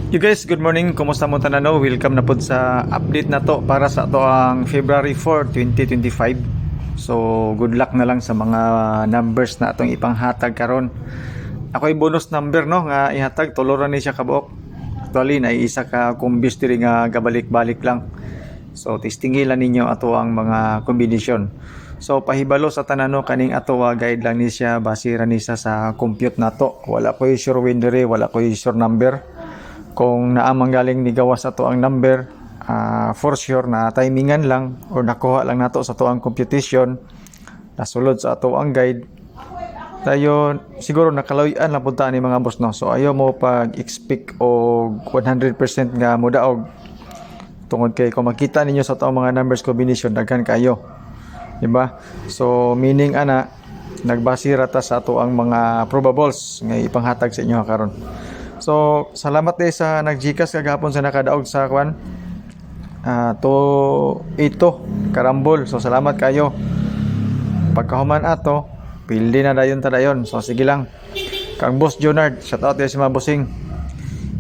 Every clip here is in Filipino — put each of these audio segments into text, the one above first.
You guys, good morning. Kumusta mo tanano? Welcome na po sa update na to para sa to ang February 4, 2025. So, good luck na lang sa mga numbers na atong ipanghatag karon. Ako'y bonus number no nga ihatag tuluran ni siya kabuok. Actually na isa ka kumbis diri nga gabalik-balik lang. So, testingilan ninyo ato ang mga kombinasyon. So, pahibalo sa tanano kaning ato guide lang ni siya basira ni siya sa compute nato. Wala ko'y sure win diri, wala ko'y sure number. Kung naamang galing ni gawas ato ang number, for sure na timingan lang or nakuha lang nato sa ato ang computation, nasulod sa ato ang guide, tayo siguro nakalawian lang punta ni mga boss no. So ayo mo pag-expect og 100% nga mudaog tungod kay kung makita ninyo sa ato mga numbers combination daghan kayo, diba? So meaning ana nagbasira ta sa ato ang mga probables nga ipanghatag sa inyo karon. So, salamat din sa nag-Gcash kagapon sa nakadaog sa kwan. To ito, karambol. So, salamat kayo. Pagkahuman ato, pildi na dayon ta dayon. So, sige lang. Kang Boss Jonard, shout out din si mga bossing.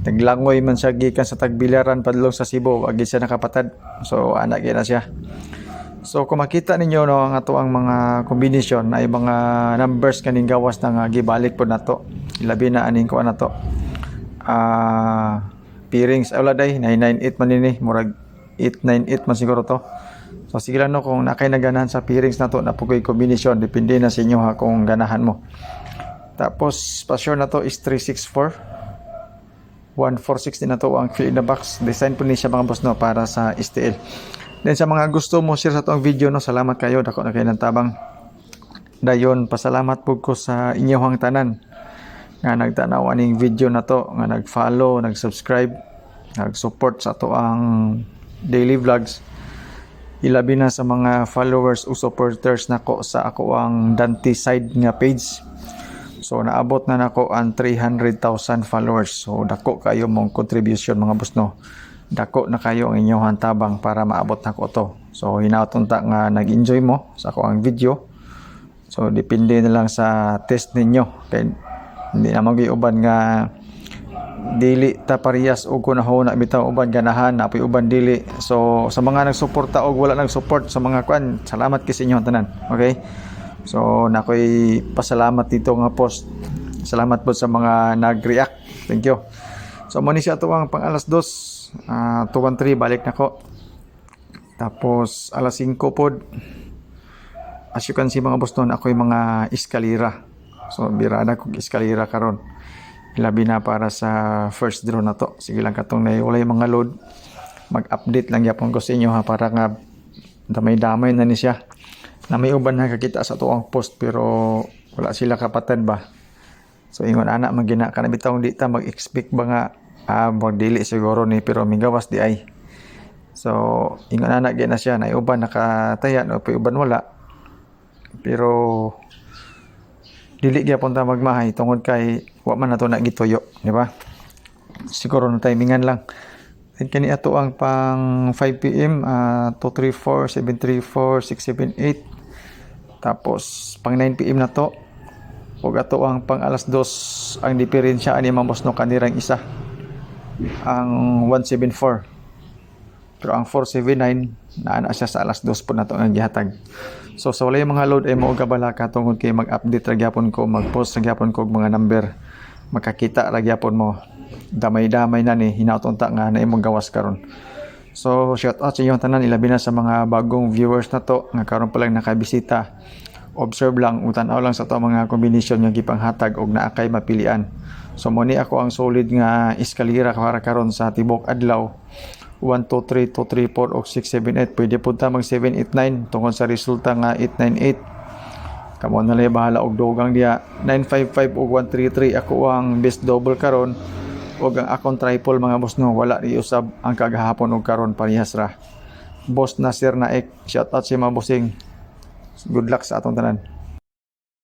Naglangoy man siya gikan sa Tagbilaran padlong sa Cebu, wag siya nakapatad. So, anak na siya. So, kung makita ninyo no, ang ato ang mga combination ay mga numbers kaning gawas na gibalik po nato. Ilabi na aning ko na to. Pairings wala day 998 man ini murag 898 man siguro to. So sige lang no kung nakay naganahan sa pairings na to na pugoy combination depende na sa inyo ha kung ganahan mo. Tapos pa-sure na to is 364 146 din na to ang fill in the box. Design po ni siya mga boss no para sa STL. Then sa mga gusto mo share sa to ang video no, salamat kayo dako na kayo ng tabang. Dayon pasalamat po ko sa inyong tanan nga nagtanaw aning video na to, nga nag-follow, nag-subscribe, nag-support sa to ang daily vlogs. Ilabi na sa mga followers o supporters nako sa ako ang Dante side nga page. So naabot na nako ang 300,000 followers. So dako kayo mong contribution mga boss no. Dako na kayo ang inyong tabang para maabot nako to. So hinaut-unta nga nag-enjoy mo sa ako ang video. So depende na lang sa test ninyo. Kaya hindi na mag-iuban nga dili ta parehas og kunaho na bitaw uban ganahan na apoy uban dili. So sa mga nagsuporta og wala nagsupport sa mga kwan, salamat kay sa inyo tanan. Okay? So nakoy pasalamat dito nga post. Salamat po sa mga nag-react. Thank you. So mo ni siya tuwang pang alas 2, 2:13 balik nako. Tapos alas 5 pod. As you can see mga boss noon, ako'y mga eskalera. So, birada kong eskalera karon. Labi na para sa first draw na to. Sige lang katong na wala yung mga load. Mag-update lang yapon ko sa inyo ha para nga damay-damay na ni siya. Na may uban na kakita sa tuwang post pero wala sila kapatid ba. So, ingon anak magina ka na bitawng di ta mag-expect ba nga magdili siguro ni pero migawas di ay. So, ingon anak gina siya na uban nakataya no uban wala. Pero dili gyapon ta magmahay tungod kay wa man nato na gituyo, di ba? Siguro na timingan lang. Then kani ato ang pang 5 PM 234 734 678. Tapos pang 9 PM na to. Ug ato ang pang alas 2 ang diferensya ani mamos no kanirang isa. Ang 174. Pero ang 479 naa siya sa alas 2 po nato ang gihatag. So sa walay mga load ay mo gabala ka tungod kay mag-update ra gyapon ko, mag-post ra gyapon ko og mga number. Makakita ra gyapon mo. Damay-damay na ni hinaut-unta nga na imong gawas karon. So shout out sa inyo tanan ilabi na sa mga bagong viewers na to nga karon pa lang nakabisita. Observe lang, utan-aw lang sa to mga combination nga gipanghatag og naa kay mapilian. So mo ni ako ang solid nga eskalera para karon sa tibok adlaw. 1, 2, 3, 2, 3, 4, o 6, 7, 8. Pwede po ta mag 7, 8, 9. Tungkol sa resulta nga 8, 9, 8. Kamo na lang bahala og dogang diya. 955 o 133. Ako ang best double karon. O ang akong triple mga boss no. Wala iusab ang kagahapon og karon parehas ra. Boss Nasir Naik. Shout out si mga bossing. Good luck sa atong tanan.